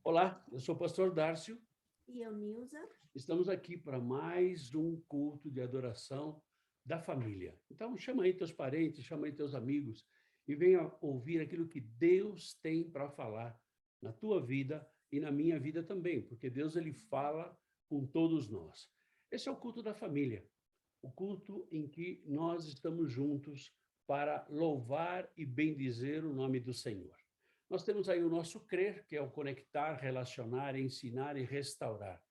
Olá, eu sou o pastor Dárcio. E eu, Nilza. Estamos aqui para mais um culto de adoração da família. Então, chama aí teus parentes, chama aí teus amigos e venha ouvir aquilo que Deus tem para falar na tua vida e na minha vida também, porque Deus ele fala com todos nós. Esse é o culto da família, o culto em que nós estamos juntos para louvar e bendizer o nome do Senhor. Nós temos aí o nosso crer, que é o conectar, relacionar, ensinar e restaurar.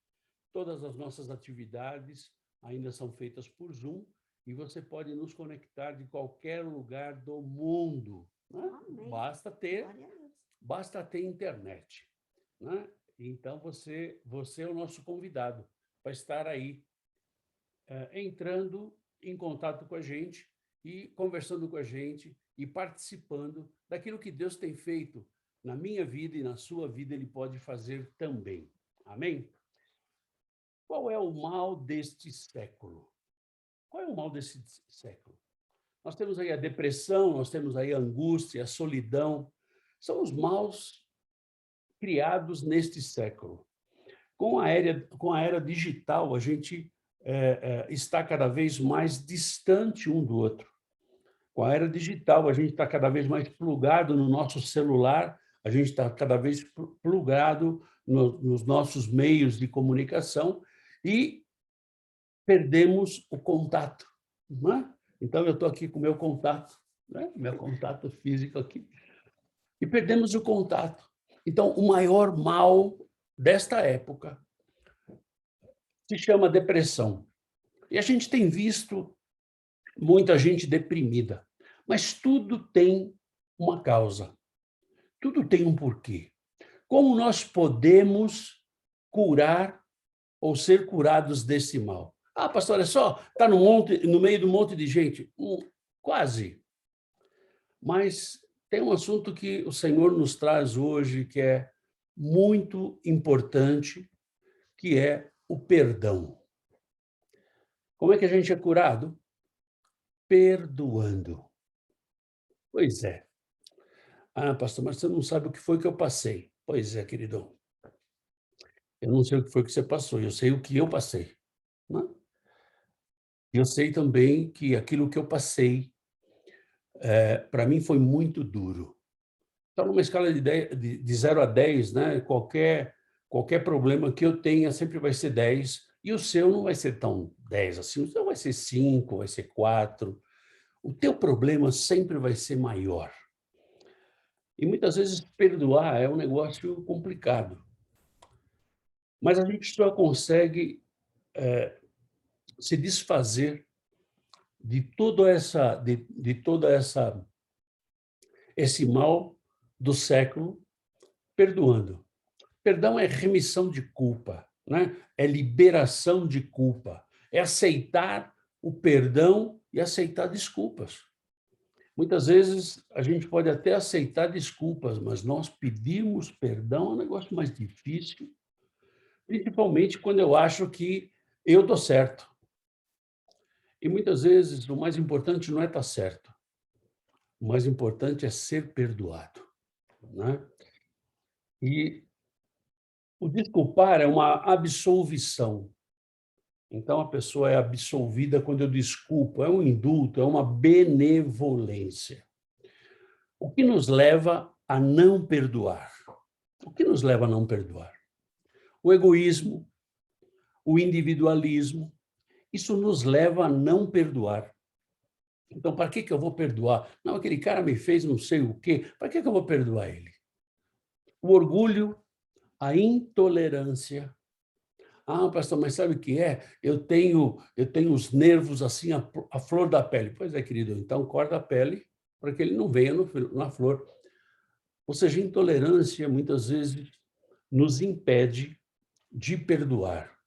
Todas as nossas atividades ainda são feitas por Zoom e você pode nos conectar de qualquer lugar do mundo, né? Amém. Basta ter internet, né? Então, você é o nosso convidado para estar aí entrando em contato com a gente e conversando com a gente e participando daquilo que Deus tem feito na minha vida e na sua vida, Ele pode fazer também. Amém? Qual é o mal deste século? Qual é o mal desse século? Nós temos aí a depressão, nós temos aí a angústia, a solidão. São os maus criados neste século. Com a era digital, a gente está cada vez mais distante um do outro. Com a era digital, a gente está cada vez mais plugado no nosso celular, a gente está cada vez plugado nos nossos meios de comunicação e perdemos o contato. Não é? Então, eu estou aqui com o meu contato, né? Meu contato físico aqui, e perdemos o contato. Então, o maior mal desta época se chama depressão. E a gente tem visto muita gente deprimida, mas tudo tem uma causa, tudo tem um porquê. Como nós podemos curar ou ser curados desse mal? Ah, pastor, é só estar no meio de um monte de gente? Quase. Mas tem um assunto que o Senhor nos traz hoje que é muito importante, que é o perdão. Como é que a gente é curado? Perdoando. Pois é. Ah, pastor, mas você não sabe o que foi que eu passei. Pois é, queridão. Eu não sei o que foi que você passou, eu sei o que eu passei. Né? Eu sei também que aquilo que eu passei, para mim, foi muito duro. Então, numa escala de 0 a 10, né, qualquer problema que eu tenha sempre vai ser 10, e o seu não vai ser tão 10 assim, o seu vai ser 5, vai ser 4. O teu problema sempre vai ser maior. E muitas vezes perdoar é um negócio complicado. Mas a gente só consegue se desfazer de esse mal do século perdoando. Perdão é remissão de culpa, né? É liberação de culpa, é aceitar o perdão e aceitar desculpas. Muitas vezes a gente pode até aceitar desculpas, mas nós pedimos perdão é um negócio mais difícil, principalmente quando eu acho que eu estou certo. E muitas vezes o mais importante não é estar certo, o mais importante é ser perdoado, né? E o desculpar é uma absolvição. Então, a pessoa é absolvida quando eu desculpo, é um indulto, é uma benevolência. O que nos leva a não perdoar? O que nos leva a não perdoar? O egoísmo, o individualismo, isso nos leva a não perdoar. Então, para que eu vou perdoar? Não, aquele cara me fez não sei o quê, para que eu vou perdoar ele? O orgulho, a intolerância. Ah, pastor, mas sabe o que é? Eu tenho os nervos assim, a flor da pele. Pois é, querido, então corta a pele para que ele não venha na flor. Ou seja, a intolerância muitas vezes nos impede de perdoar.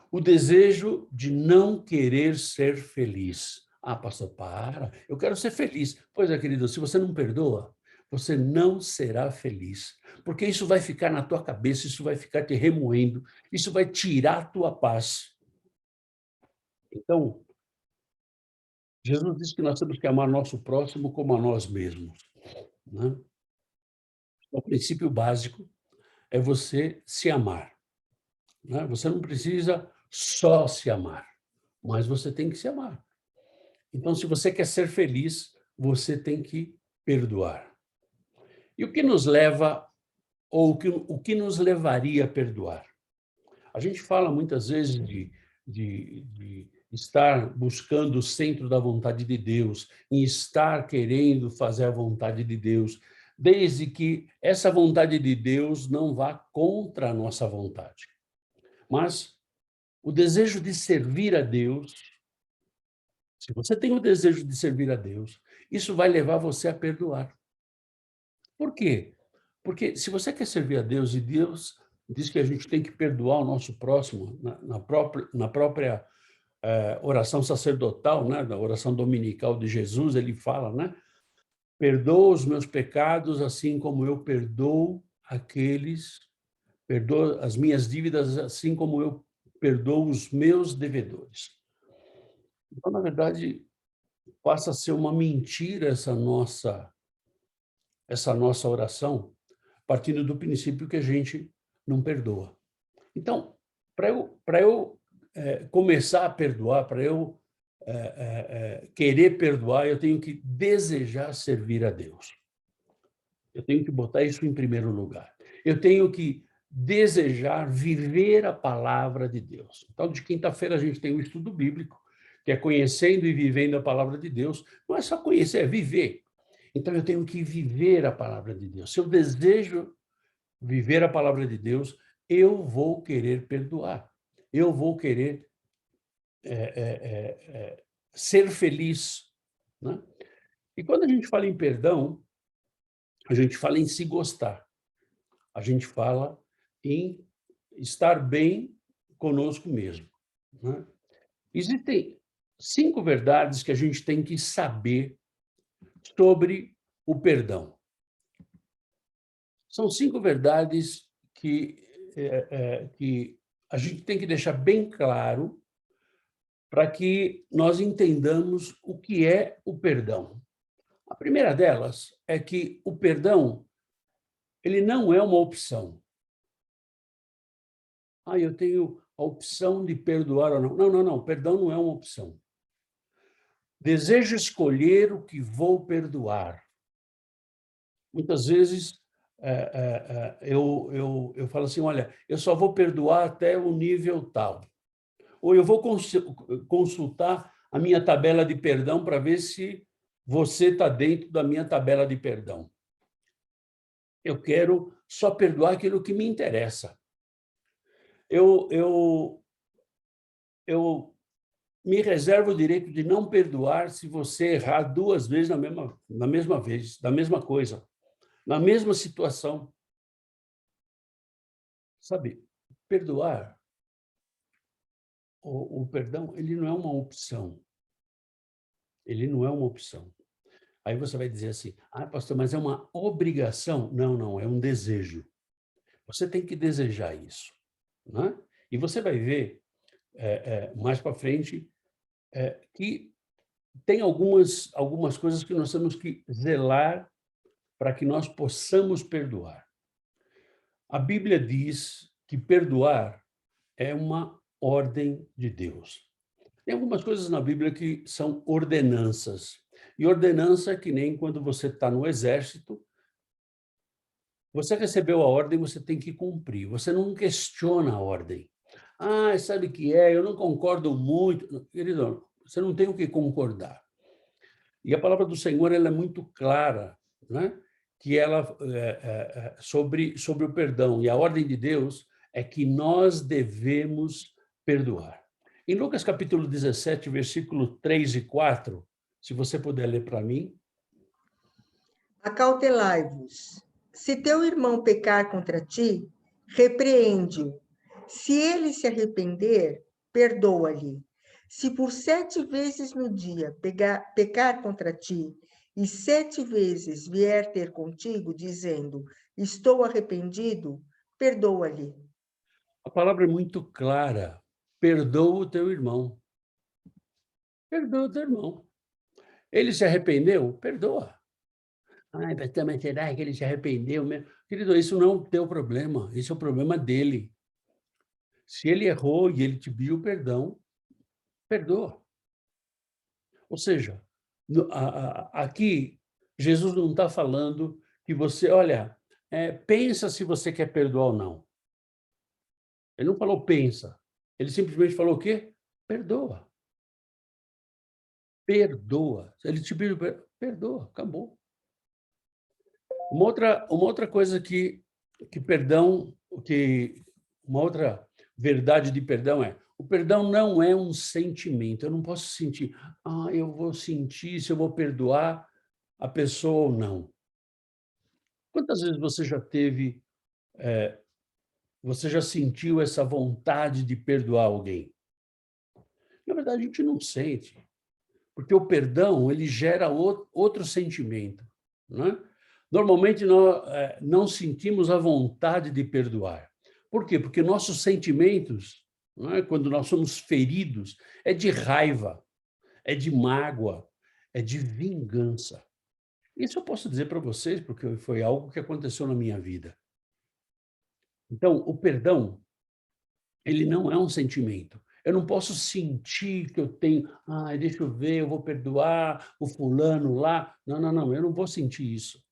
O desejo de não querer ser feliz. Ah, pastor, para, eu quero ser feliz. Pois é, querido, se você não perdoa, você não será feliz, porque isso vai ficar na tua cabeça, isso vai ficar te remoendo, isso vai tirar a tua paz. Então, Jesus disse que nós temos que amar nosso próximo como a nós mesmos, né? É o princípio básico, é você se amar, né? Você não precisa só se amar, mas você tem que se amar. Então, se você quer ser feliz, você tem que perdoar. E o que nos leva, ou o que nos levaria a perdoar? A gente fala muitas vezes de estar buscando o centro da vontade de Deus, em estar querendo fazer a vontade de Deus, desde que essa vontade de Deus não vá contra a nossa vontade. Mas o desejo de servir a Deus, se você tem o desejo de servir a Deus, isso vai levar você a perdoar. Por quê? Porque se você quer servir a Deus, e Deus diz que a gente tem que perdoar o nosso próximo, na própria oração sacerdotal, né, da oração dominical de Jesus, ele fala, né? Perdoa os meus pecados, assim como eu perdoo perdoa as minhas dívidas, assim como eu perdoo os meus devedores. Então, na verdade, passa a ser uma mentira essa nossa oração, partindo do princípio que a gente não perdoa. Então, para eu começar a perdoar, para eu querer perdoar, eu tenho que desejar servir a Deus. Eu tenho que botar isso em primeiro lugar. Eu tenho que desejar viver a palavra de Deus. Então, de quinta-feira, a gente tem um estudo bíblico, que é conhecendo e vivendo a palavra de Deus. Não é só conhecer, é viver. Então, eu tenho que viver a palavra de Deus. Se eu desejo viver a palavra de Deus, eu vou querer perdoar. Eu vou querer ser feliz, né? E quando a gente fala em perdão, a gente fala em se gostar. A gente fala em estar bem conosco mesmo, né? Existem 5 verdades que a gente tem que saber sobre o perdão. São 5 verdades que a gente tem que deixar bem claro para que nós entendamos o que é o perdão. A primeira delas é que o perdão, ele não é uma opção. Eu tenho a opção de perdoar ou não. Não, não, não, perdão não é uma opção. Desejo escolher o que vou perdoar. Muitas vezes, eu falo assim, olha, eu só vou perdoar até o nível tal. Ou eu vou consultar a minha tabela de perdão para ver se você está dentro da minha tabela de perdão. Eu quero só perdoar aquilo que me interessa. Eu me reservo o direito de não perdoar se você errar 2 vezes na mesma vez, da mesma coisa, na mesma situação. Sabe, perdoar, o perdão, ele não é uma opção. Ele não é uma opção. Aí você vai dizer assim: pastor, mas é uma obrigação? Não, não, é um desejo. Você tem que desejar isso, né? E você vai ver, mais para frente, que tem algumas coisas que nós temos que zelar para que nós possamos perdoar. A Bíblia diz que perdoar é uma ordem de Deus. Tem algumas coisas na Bíblia que são ordenanças. E ordenança é que nem quando você está no exército, você recebeu a ordem, você tem que cumprir. Você não questiona a ordem. Sabe o que é? Eu não concordo muito. Querido, você não tem o que concordar. E a palavra do Senhor, ela é muito clara, né? Que ela sobre o perdão. E a ordem de Deus é que nós devemos perdoar. Em Lucas capítulo 17, versículo 3 e 4, se você puder ler para mim. Acautelai-vos. Se teu irmão pecar contra ti, repreende-o. Se ele se arrepender, perdoa-lhe. Se por 7 vezes no dia pecar contra ti, e 7 vezes vier ter contigo, dizendo, estou arrependido, perdoa-lhe. A palavra é muito clara. Perdoa o teu irmão. Perdoa o teu irmão. Ele se arrependeu? Perdoa. Ai, mas será que ele se arrependeu mesmo? Querido, isso não é o teu problema, esse é o problema dele. Se ele errou e ele te pediu perdão, perdoa. Ou seja, aqui, Jesus não está falando que você, olha, pensa se você quer perdoar ou não. Ele não falou pensa, ele simplesmente falou o quê? Perdoa, perdoa. Ele te pediu, perdoa, acabou. Uma outra coisa que perdão, que uma outra verdade de perdão é, o perdão não é um sentimento, eu não posso sentir, eu vou sentir se eu vou perdoar a pessoa ou não. Quantas vezes você já teve, você já sentiu essa vontade de perdoar alguém? Na verdade, a gente não sente, porque o perdão, ele gera outro sentimento, né? Normalmente, nós, não sentimos a vontade de perdoar. Por quê? Porque nossos sentimentos, não é, quando nós somos feridos, é de raiva, é de mágoa, é de vingança. Isso eu posso dizer para vocês, porque foi algo que aconteceu na minha vida. Então, o perdão, ele não é um sentimento. Eu não posso sentir que eu tenho, deixa eu ver, eu vou perdoar o fulano lá. Não, não, não, eu não vou sentir isso.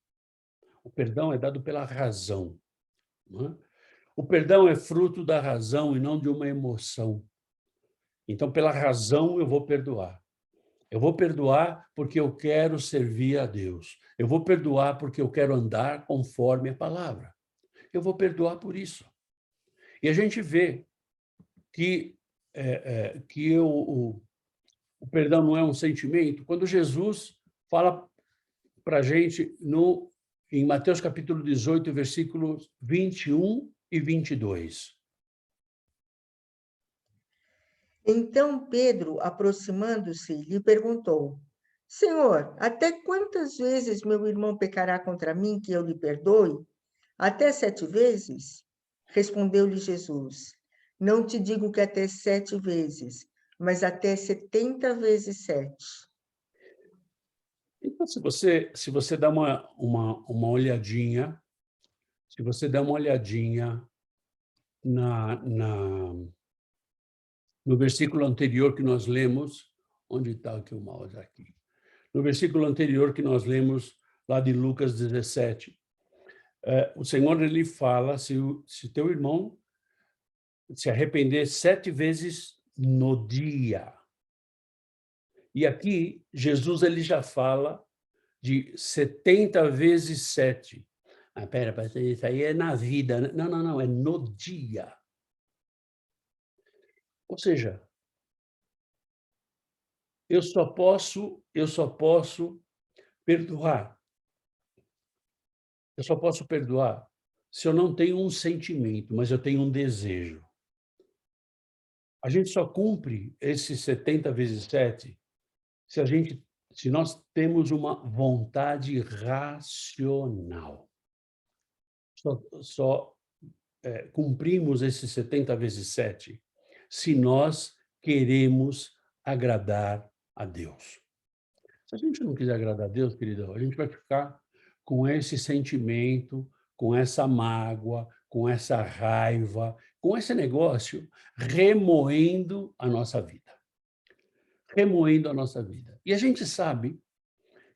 O perdão é dado pela razão, não é? O perdão é fruto da razão e não de uma emoção. Então, pela razão, eu vou perdoar. Eu vou perdoar porque eu quero servir a Deus. Eu vou perdoar porque eu quero andar conforme a palavra. Eu vou perdoar por isso. E a gente vê que, o perdão não é um sentimento quando Jesus fala para a gente em Mateus capítulo 18, versículos 21 e 22. Então Pedro, aproximando-se, lhe perguntou: Senhor, até quantas vezes meu irmão pecará contra mim que eu lhe perdoe? Até 7 vezes? Respondeu-lhe Jesus: Não te digo que até 7 vezes, mas até 70 vezes 7. Então, se você dá uma olhadinha, se você dá uma olhadinha no versículo anterior que nós lemos, onde está aqui o mouse aqui? No versículo anterior que nós lemos, lá de Lucas 17, o Senhor ele fala, se teu irmão se arrepender 7 vezes no dia. E aqui, Jesus ele já fala de 70 vezes 7. Espera, pastor, isso aí é na vida, né? Não, não, não, é no dia. Ou seja, eu só posso perdoar. Eu só posso perdoar se eu não tenho um sentimento, mas eu tenho um desejo. A gente só cumpre esses 70 vezes 7 se nós temos uma vontade racional. Só cumprimos esses 70 vezes 7 se nós queremos agradar a Deus. Se a gente não quiser agradar a Deus, queridão, a gente vai ficar com esse sentimento, com essa mágoa, com essa raiva, com esse negócio remoendo a nossa vida. Remoendo a nossa vida. E a gente sabe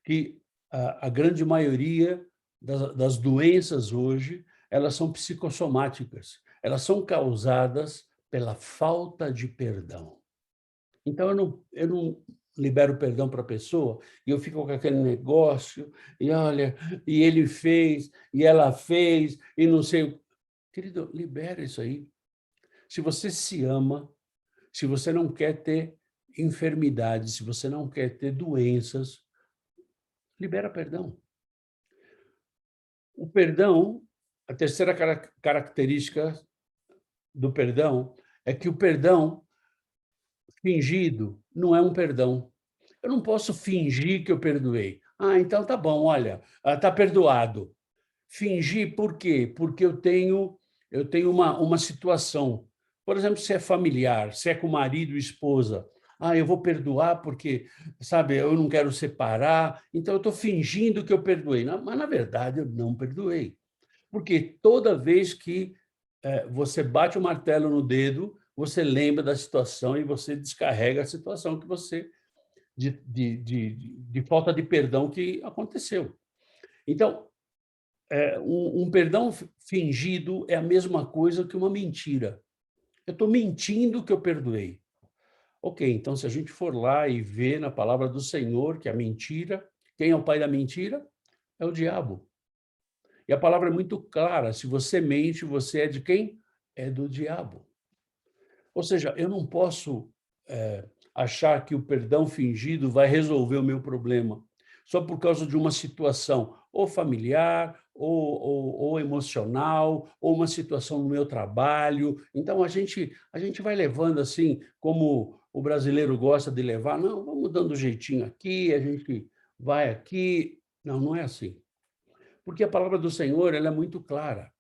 que a grande maioria das doenças hoje, elas são psicossomáticas. Elas são causadas pela falta de perdão. Então, eu não libero perdão para a pessoa e eu fico com aquele negócio, e olha, e ele fez, e ela fez, e não sei o. Querido, libera isso aí. Se você se ama, se você não quer ter enfermidades, se você não quer ter doenças, libera perdão. O perdão, a terceira característica do perdão é que o perdão fingido não é um perdão. Eu não posso fingir que eu perdoei. Então tá bom, olha, tá perdoado. Fingir por quê? Porque eu tenho uma situação. Por exemplo, se é familiar, se é com marido e esposa. eu vou perdoar porque, sabe, eu não quero separar, então eu estou fingindo que eu perdoei. Mas, na verdade, eu não perdoei. Porque toda vez que você bate o martelo no dedo, você lembra da situação e você descarrega a situação que você de falta de perdão que aconteceu. Então, um perdão fingido é a mesma coisa que uma mentira. Eu estou mentindo que eu perdoei. Ok, então se a gente for lá e ver na palavra do Senhor que a mentira, quem é o pai da mentira? É o diabo. E a palavra é muito clara: se você mente, você é de quem? É do diabo. Ou seja, eu não posso achar que o perdão fingido vai resolver o meu problema só por causa de uma situação, ou familiar, ou emocional, ou uma situação no meu trabalho. Então, a gente vai levando assim, como o brasileiro gosta de levar, não, vamos dando um jeitinho aqui, a gente vai aqui. Não, não é assim. Porque a palavra do Senhor ela é muito clara.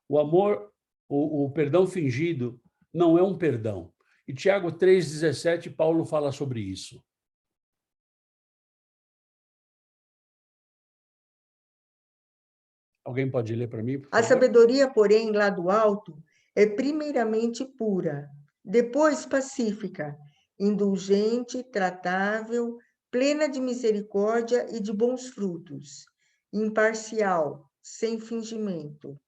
O amor, o perdão fingido não é um perdão. E Tiago 3,17, Paulo fala sobre isso. Alguém pode ler para mim, por A favor? sabedoria, porém, lá do alto, é primeiramente pura, depois pacífica, indulgente, tratável, plena de misericórdia e de bons frutos, imparcial, sem fingimento.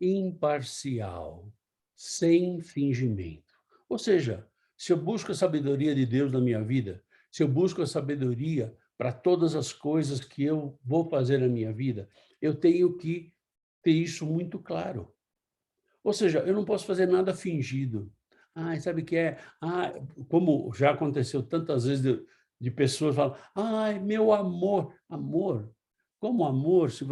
Imparcial, sem fingimento. Ou seja, se eu busco a sabedoria de Deus na minha vida, se eu busco a sabedoria para todas as coisas que eu vou fazer na minha vida, eu tenho que ter isso muito claro. Ou seja, eu não posso fazer nada fingido. Sabe o que é? Como já aconteceu tantas vezes de pessoas falam: "Ai, meu amor". Amor? Como amor? Se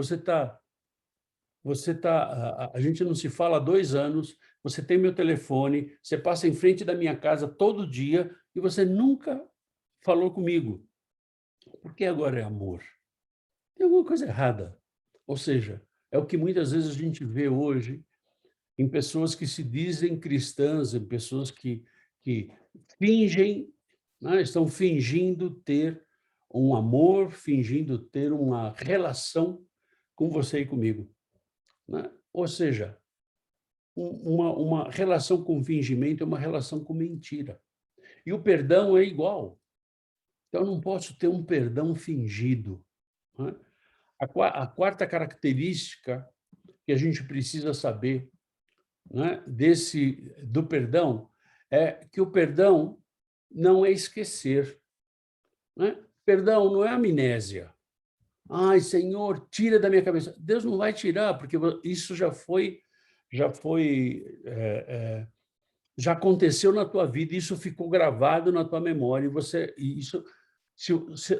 a gente não se fala há 2 anos, você tem meu telefone, você passa em frente da minha casa todo dia e você nunca falou comigo. Por que agora é amor? Tem alguma coisa errada. Ou seja, é o que muitas vezes a gente vê hoje em pessoas que se dizem cristãs, em pessoas que fingem, né, estão fingindo ter um amor, fingindo ter uma relação com você e comigo, né? Ou seja, uma relação com fingimento é uma relação com mentira. E o perdão é igual. Então, eu não posso ter um perdão fingido, né? A quarta característica que a gente precisa saber, né, do perdão é que o perdão não é esquecer, né? Perdão não é amnésia. Ai, Senhor, tira da minha cabeça. Deus não vai tirar, porque isso já aconteceu na tua vida, isso ficou gravado na tua memória, e isso,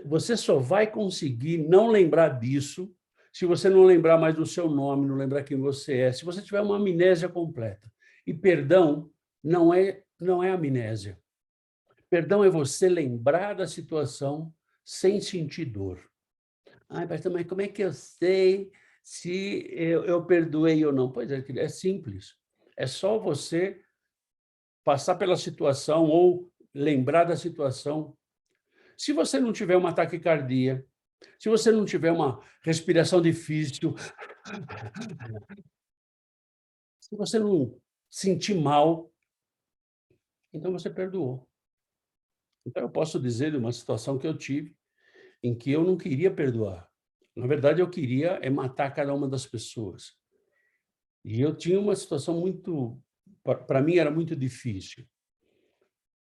você só vai conseguir não lembrar disso se você não lembrar mais do seu nome, não lembrar quem você é, se você tiver uma amnésia completa. E perdão não é amnésia. Perdão é você lembrar da situação sem sentir dor. Ai, pastor, mas como é que eu sei se eu perdoei ou não? Pois é simples. É só você passar pela situação ou lembrar da situação. Se você não tiver uma taquicardia, se você não tiver uma respiração difícil, se você não sentir mal, então você perdoou. Então eu posso dizer de uma situação que eu tive, em que eu não queria perdoar. Na verdade, eu queria matar cada uma das pessoas. E eu tinha uma situação muito, para mim era muito difícil.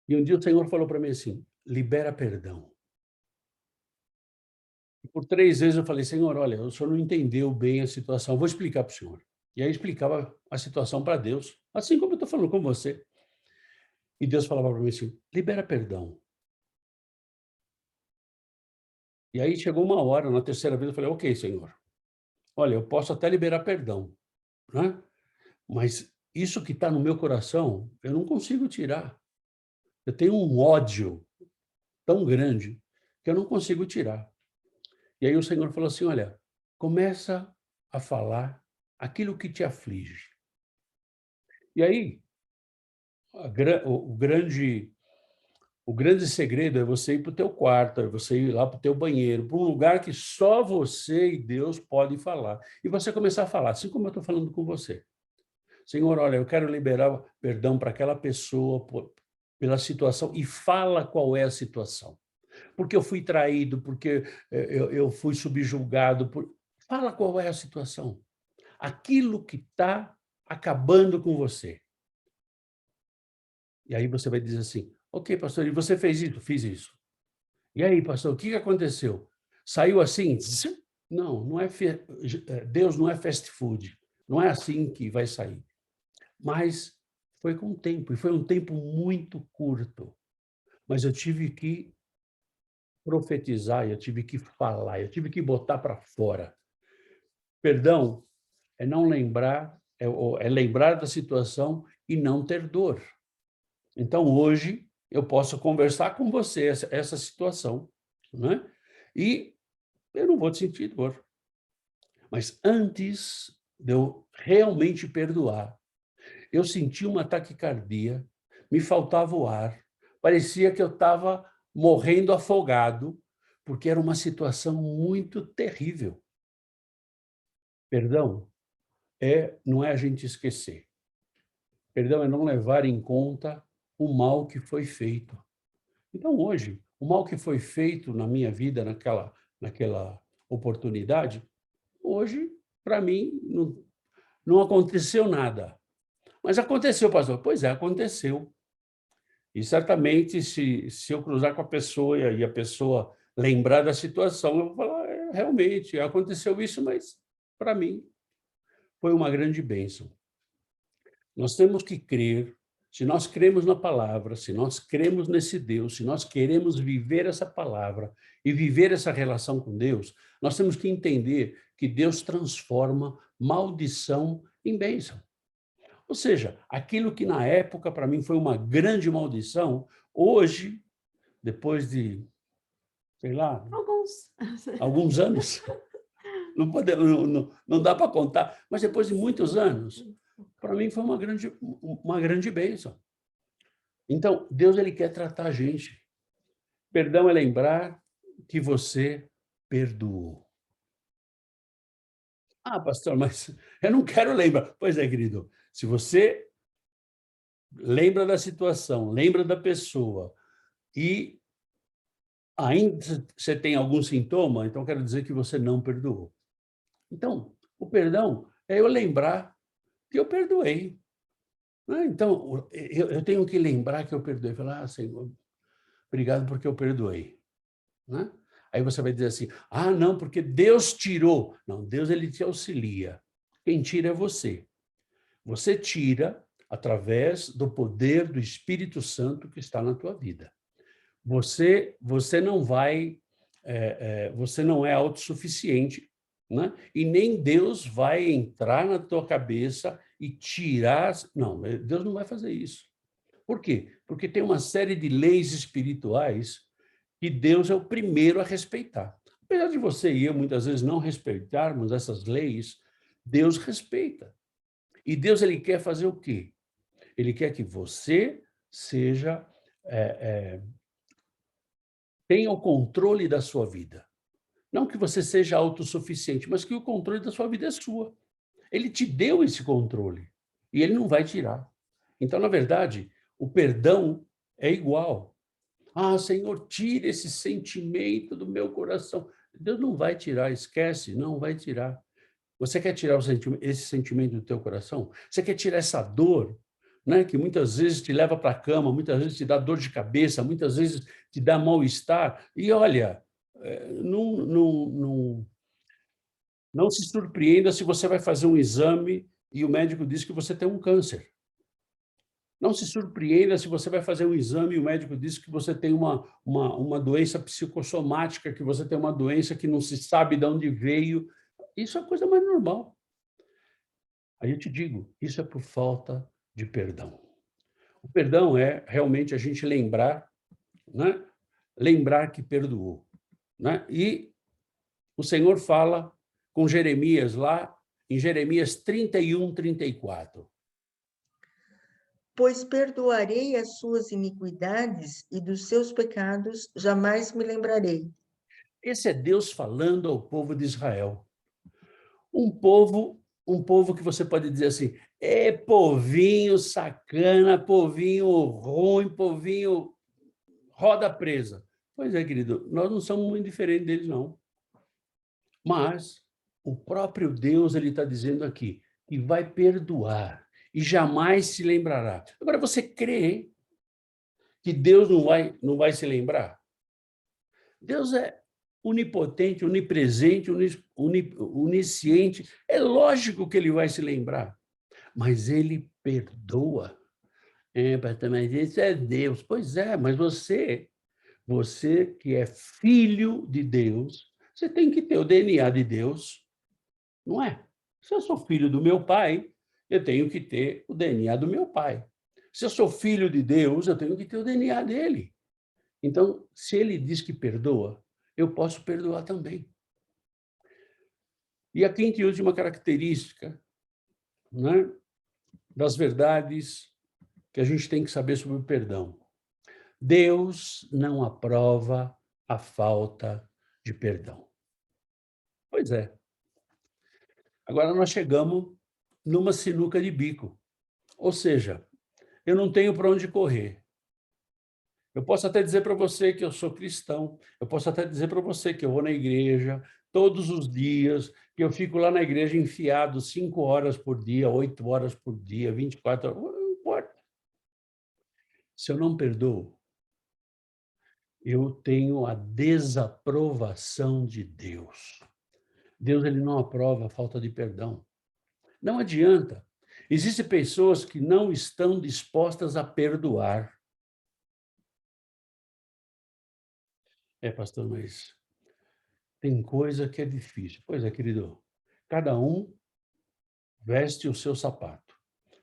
E um dia o Senhor falou para mim assim: libera perdão. E por 3 vezes eu falei: Senhor, olha, o senhor não entendeu bem a situação, vou explicar para o senhor. E aí explicava a situação para Deus, assim como eu estou falando com você. E Deus falava para mim assim: libera perdão. E aí chegou uma hora, na terceira vez, eu falei: ok, Senhor, olha, eu posso até liberar perdão, né? Mas isso que está no meu coração, eu não consigo tirar. Eu tenho um ódio tão grande que eu não consigo tirar. E aí o Senhor falou assim: olha, começa a falar aquilo que te aflige. E aí, o grande O grande segredo é você ir para o teu quarto, é você ir lá para o teu banheiro, para um lugar que só você e Deus podem falar. E você começar a falar, assim como eu estou falando com você. Senhor, olha, eu quero liberar perdão para aquela pessoa pela situação, e fala qual é a situação. Porque eu fui traído, porque eu fui subjugado. Fala qual é a situação. Aquilo que está acabando com você. E aí você vai dizer assim, ok, pastor, e você fez isso? Fiz isso. E aí, pastor, o que aconteceu? Saiu assim? Não, não é Deus não é fast food. Não é assim que vai sair. Mas foi com o tempo, e foi um tempo muito curto. Mas eu tive que profetizar, eu tive que falar, eu tive que botar para fora. Perdão é não lembrar, é lembrar da situação e não ter dor. Então, hoje, eu posso conversar com você essa situação, né? E eu não vou te sentir dor. Mas antes de eu realmente perdoar, eu senti uma taquicardia, me faltava o ar, parecia que eu estava morrendo afogado, porque era uma situação muito terrível. Perdão não é a gente esquecer. Perdão é não levar em conta o mal que foi feito. Então, hoje, o mal que foi feito na minha vida, naquela oportunidade, hoje, para mim, não aconteceu nada. Mas aconteceu, pastor. Pois é, aconteceu. E certamente, se eu cruzar com a pessoa e a pessoa lembrar da situação, eu vou falar, realmente, aconteceu isso, mas para mim foi uma grande bênção. Nós temos que crer, se nós cremos na palavra, se nós cremos nesse Deus, se nós queremos viver essa palavra e viver essa relação com Deus, nós temos que entender que Deus transforma maldição em bênção. Ou seja, aquilo que na época para mim foi uma grande maldição, hoje, depois de, sei lá, alguns anos, não dá para contar, mas depois de muitos anos, para mim foi uma grande bênção. Então, Deus ele quer tratar a gente. Perdão é lembrar que você perdoou. Ah, pastor, mas eu não quero lembrar. Pois é, querido, se você lembra da situação, lembra da pessoa e ainda você tem algum sintoma, então quero dizer que você não perdoou. Então, o perdão é eu lembrar que eu perdoei. Né? Então, eu tenho que lembrar que eu perdoei. Falar, Senhor, obrigado porque eu perdoei. Né? Aí você vai dizer assim, não, porque Deus tirou. Não, Deus ele te auxilia. Quem tira é você. Você tira através do poder do Espírito Santo que está na tua vida. Você não vai, você não é autossuficiente, né? E nem Deus vai entrar na tua cabeça e tirar. Não, Deus não vai fazer isso. Por quê? Porque tem uma série de leis espirituais que Deus é o primeiro a respeitar. Apesar de você e eu muitas vezes não respeitarmos essas leis, Deus respeita. E Deus ele quer fazer o quê? Ele quer que você seja tenha o controle da sua vida. Não que você seja autossuficiente, mas que o controle da sua vida é sua. Ele te deu esse controle e ele não vai tirar. Então, na verdade, o perdão é igual. Senhor, tira esse sentimento do meu coração. Deus não vai tirar, esquece, não vai tirar. Você quer tirar esse sentimento do teu coração? Você quer tirar essa dor, né, que muitas vezes te leva para a cama, muitas vezes te dá dor de cabeça, muitas vezes te dá mal-estar. E olha, não se surpreenda se você vai fazer um exame e o médico diz que você tem um câncer. Não se surpreenda se você vai fazer um exame e o médico diz que você tem uma doença psicossomática, que você tem uma doença que não se sabe de onde veio. Isso é a coisa mais normal. Aí eu te digo, isso é por falta de perdão. O perdão é realmente a gente lembrar, né? Lembrar que perdoou. Né? E o Senhor fala com Jeremias lá, em Jeremias 31, 34. pois perdoarei as suas iniquidades e dos seus pecados jamais me lembrarei. Esse é Deus falando ao povo de Israel. Um povo que você pode dizer assim, é povinho sacana, povinho ruim, povinho roda presa. Pois é, querido, nós não somos muito diferentes deles, não. Mas o próprio Deus ele está dizendo aqui que vai perdoar e jamais se lembrará. Agora, você crê que Deus não vai se lembrar? Deus é onipotente, onipresente, onisciente. É lógico que ele vai se lembrar, mas ele perdoa. É, pastor, mas isso é Deus. Pois é, mas você que é filho de Deus, você tem que ter o DNA de Deus, não é? Se eu sou filho do meu pai, eu tenho que ter o DNA do meu pai. Se eu sou filho de Deus, eu tenho que ter o DNA dele. Então, se ele diz que perdoa, eu posso perdoar também. E a quinta e última característica, né, das verdades que a gente tem que saber sobre o perdão. Deus não aprova a falta de perdão. Pois é. Agora nós chegamos numa sinuca de bico. Ou seja, eu não tenho para onde correr. Eu posso até dizer para você que eu sou cristão, eu posso até dizer para você que eu vou na igreja todos os dias, que eu fico lá na igreja enfiado 5 horas por dia, 8 horas por dia, 24 horas, não importa. Se eu não perdoo, eu tenho a desaprovação de Deus. Deus ele não aprova a falta de perdão. Não adianta. Existem pessoas que não estão dispostas a perdoar. É, pastor, mas tem coisa que é difícil. Pois é, querido. Cada um veste o seu sapato.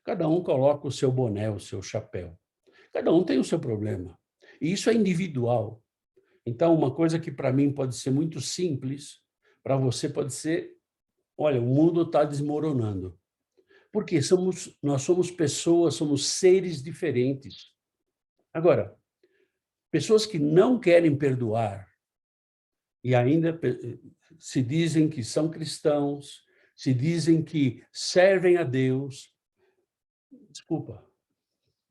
Cada um coloca o seu boné, o seu chapéu. Cada um tem o seu problema. E isso é individual. Então, uma coisa que para mim pode ser muito simples, para você pode ser, olha, o mundo está desmoronando. Porque nós somos pessoas, somos seres diferentes. Agora, pessoas que não querem perdoar e ainda se dizem que são cristãos, se dizem que servem a Deus, desculpa,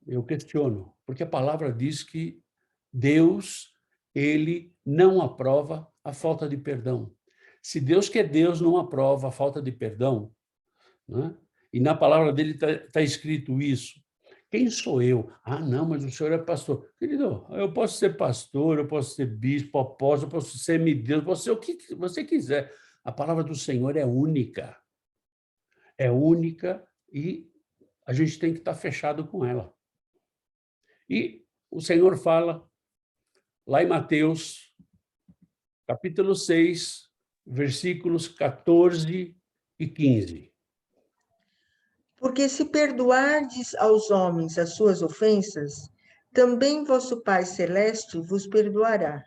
eu questiono, porque a palavra diz que Deus, ele não aprova a falta de perdão. Se Deus que é Deus não aprova a falta de perdão, né? E na palavra dele está escrito isso. Quem sou eu? Ah, não, mas o senhor é pastor. Querido, eu posso ser pastor, eu posso ser bispo, apóstolo, eu posso ser semideus, posso ser o que você quiser. A palavra do Senhor é única. É única e a gente tem que estar fechado com ela. E o Senhor fala lá em Mateus, capítulo 6, versículos 14 e 15. Porque se perdoardes aos homens as suas ofensas, também vosso Pai Celeste vos perdoará.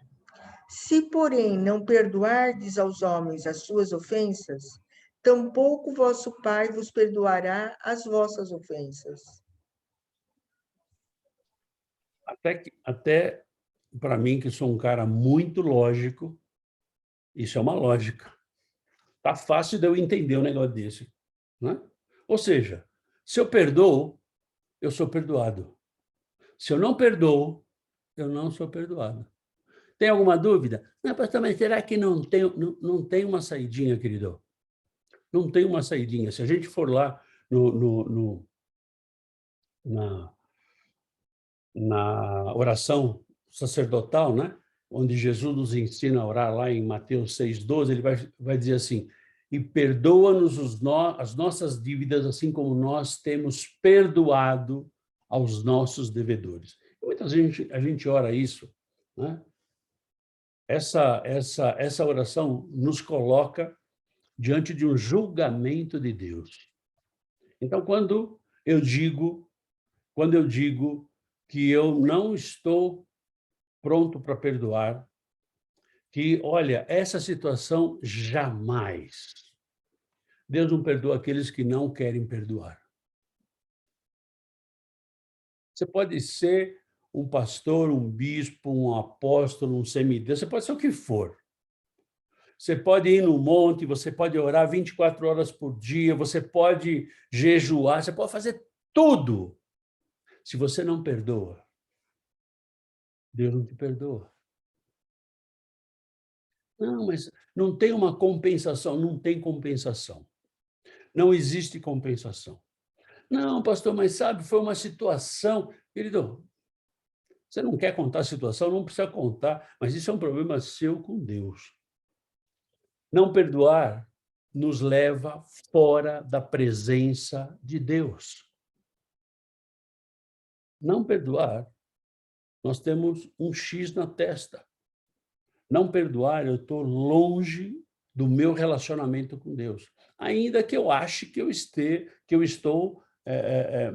Se, porém, não perdoardes aos homens as suas ofensas, tampouco vosso Pai vos perdoará as vossas ofensas. Até para mim, que sou um cara muito lógico, isso é uma lógica. Tá fácil de eu entender um negócio desse, né? Ou seja, se eu perdoo, eu sou perdoado. Se eu não perdoo, eu não sou perdoado. Tem alguma dúvida? Não, pastor, mas será que não tem uma saidinha, querido? Não tem uma saidinha. Se a gente for lá na, na oração sacerdotal, né? Onde Jesus nos ensina a orar lá em Mateus 6,12, ele vai dizer assim, e perdoa-nos as nossas dívidas, assim como nós temos perdoado aos nossos devedores. Muitas vezes a gente ora isso, né? Essa oração nos coloca diante de um julgamento de Deus. Então, quando eu digo que eu não estou pronto para perdoar, que, olha, essa situação jamais. Deus não perdoa aqueles que não querem perdoar. Você pode ser um pastor, um bispo, um apóstolo, um semideus, você pode ser o que for. Você pode ir no monte, você pode orar 24 horas por dia, você pode jejuar, você pode fazer tudo. Se você não perdoa, Deus não te perdoa. Não, mas não tem uma compensação, não tem compensação. Não existe compensação. Não, pastor, mas sabe, foi uma situação. Querido, você não quer contar a situação, não precisa contar, mas isso é um problema seu com Deus. Não perdoar nos leva fora da presença de Deus. Não perdoar, nós temos um X na testa. Não perdoar, eu estou longe do meu relacionamento com Deus. Ainda que eu ache que eu estou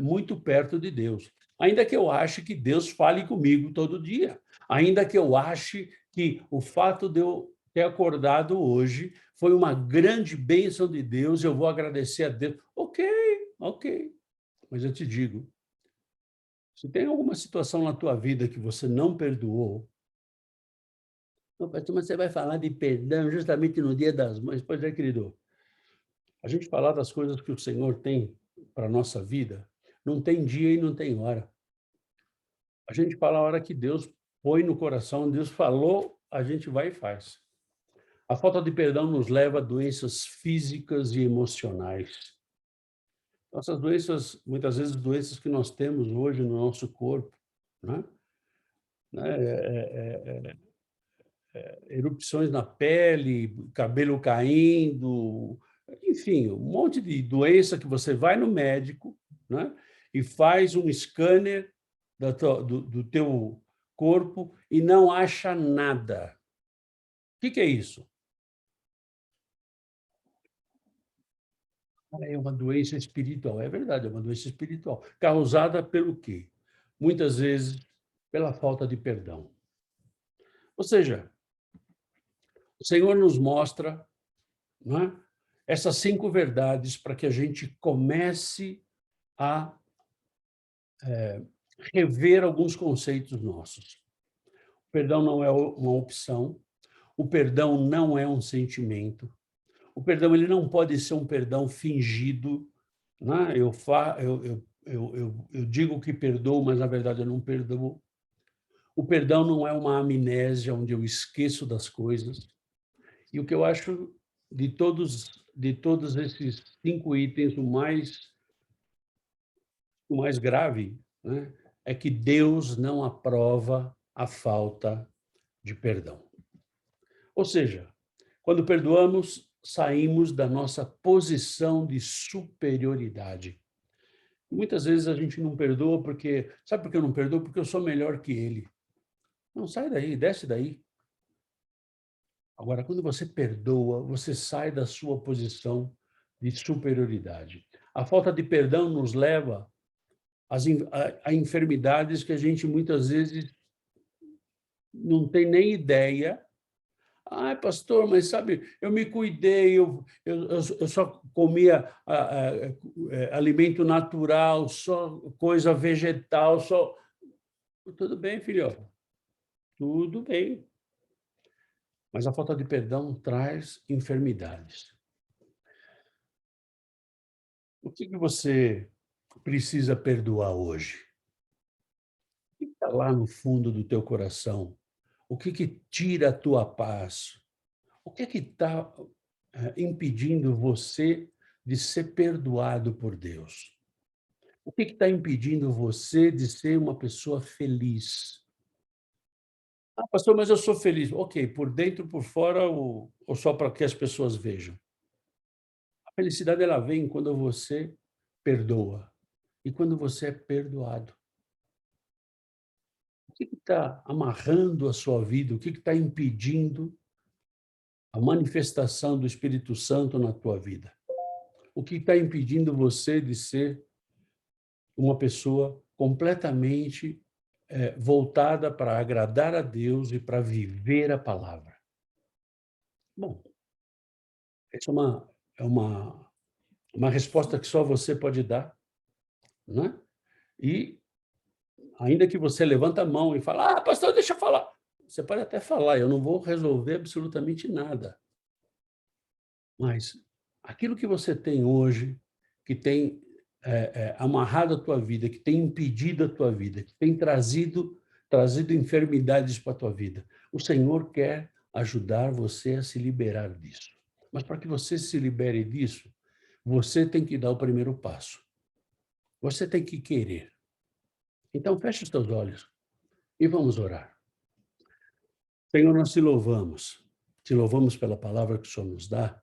muito perto de Deus. Ainda que eu ache que Deus fale comigo todo dia. Ainda que eu ache que o fato de eu ter acordado hoje foi uma grande bênção de Deus, eu vou agradecer a Deus. Ok, ok. Mas eu te digo, se tem alguma situação na tua vida que você não perdoou, não, pastor, mas você vai falar de perdão justamente no Dia das Mães. Pois é, querido, a gente falar das coisas que o Senhor tem para a nossa vida, não tem dia e não tem hora. A gente fala a hora que Deus põe no coração, Deus falou, a gente vai e faz. A falta de perdão nos leva a doenças físicas e emocionais. Essas doenças, muitas vezes, doenças que nós temos hoje no nosso corpo, né? Erupções na pele, cabelo caindo, enfim, um monte de doença que você vai no médico, né, e faz um scanner do teu corpo e não acha nada. O que é isso? É uma doença espiritual. É verdade, é uma doença espiritual. Causada pelo quê? Muitas vezes pela falta de perdão. Ou seja, o Senhor nos mostra, não é, essas 5 verdades para que a gente comece a rever alguns conceitos nossos. O perdão não é uma opção, o perdão não é um sentimento, o perdão ele não pode ser um perdão fingido, né? Eu digo que perdoo, mas na verdade eu não perdoo. O perdão não é uma amnésia onde eu esqueço das coisas. E o que eu acho de todos esses 5 itens, o mais grave, né, é que Deus não aprova a falta de perdão. Ou seja, quando perdoamos, saímos da nossa posição de superioridade. Muitas vezes a gente não perdoa porque... Sabe por que eu não perdoo? Porque eu sou melhor que ele. Não, sai daí, desce daí. Agora, quando você perdoa, você sai da sua posição de superioridade. A falta de perdão nos leva a enfermidades que a gente muitas vezes não tem nem ideia. Ai, pastor, mas sabe, eu me cuidei, eu só comia alimento natural, só coisa vegetal, só. Tudo bem, filho, tudo bem. Mas a falta de perdão traz enfermidades. O que você precisa perdoar hoje? O que está lá no fundo do teu coração? O que tira a tua paz? O que está impedindo você de ser perdoado por Deus? O que está impedindo você de ser uma pessoa feliz? Ah, pastor, mas eu sou feliz. Ok, por dentro, por fora, ou só para que as pessoas vejam? A felicidade ela vem quando você perdoa e quando você é perdoado. O que está amarrando a sua vida? O que está impedindo a manifestação do Espírito Santo na tua vida? O que está impedindo você de ser uma pessoa completamente voltada para agradar a Deus e para viver a palavra? Bom, essa é uma resposta que só você pode dar, né? E ainda que você levanta a mão e fala, pastor, deixa eu falar. Você pode até falar, eu não vou resolver absolutamente nada. Mas aquilo que você tem hoje, que tem amarrado a tua vida, que tem impedido a tua vida, que tem trazido enfermidades para a tua vida, o Senhor quer ajudar você a se liberar disso. Mas para que você se libere disso, você tem que dar o primeiro passo. Você tem que querer. Então, feche os teus olhos e vamos orar. Senhor, nós te louvamos. Te louvamos pela palavra que o Senhor nos dá.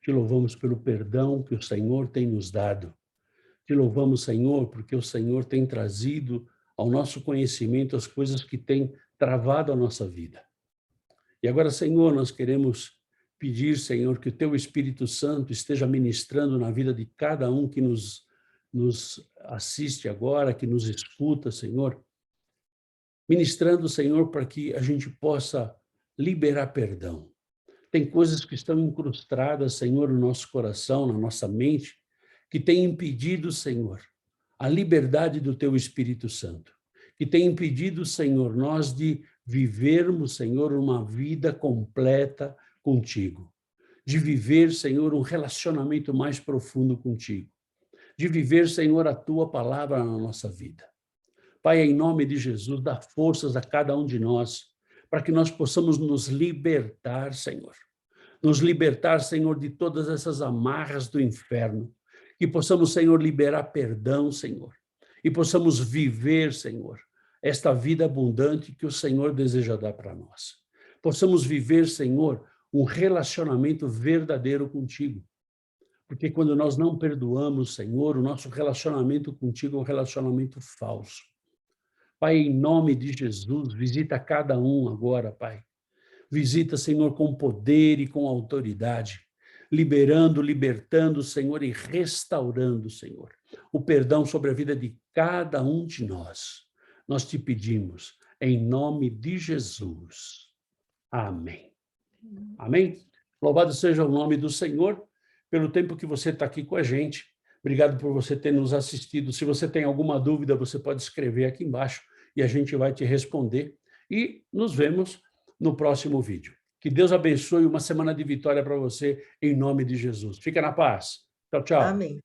Te louvamos pelo perdão que o Senhor tem nos dado. Te louvamos, Senhor, porque o Senhor tem trazido ao nosso conhecimento as coisas que têm travado a nossa vida. E agora, Senhor, nós queremos pedir, Senhor, que o Teu Espírito Santo esteja ministrando na vida de cada um que nos assiste agora, que nos escuta, Senhor. Ministrando, Senhor, para que a gente possa liberar perdão. Tem coisas que estão incrustadas, Senhor, no nosso coração, na nossa mente, que têm impedido, Senhor, a liberdade do Teu Espírito Santo, que tem impedido, Senhor, nós de vivermos, Senhor, uma vida completa contigo, de viver, Senhor, um relacionamento mais profundo contigo, de viver, Senhor, a Tua palavra na nossa vida. Pai, em nome de Jesus, dá forças a cada um de nós, para que nós possamos nos libertar, Senhor. Nos libertar, Senhor, de todas essas amarras do inferno. Que possamos, Senhor, liberar perdão, Senhor. E possamos viver, Senhor, esta vida abundante que o Senhor deseja dar para nós. Possamos viver, Senhor, um relacionamento verdadeiro contigo. Porque quando nós não perdoamos, Senhor, o nosso relacionamento contigo é um relacionamento falso. Pai, em nome de Jesus, visita cada um agora, Pai. Visita, Senhor, com poder e com autoridade, liberando, libertando, Senhor, e restaurando, Senhor, o perdão sobre a vida de cada um de nós. Nós te pedimos, em nome de Jesus. Amém. Amém? Louvado seja o nome do Senhor, pelo tempo que você está aqui com a gente. Obrigado por você ter nos assistido. Se você tem alguma dúvida, você pode escrever aqui embaixo e a gente vai te responder. E nos vemos no próximo vídeo. Que Deus abençoe, uma semana de vitória para você, em nome de Jesus. Fica na paz. Tchau, tchau. Amém.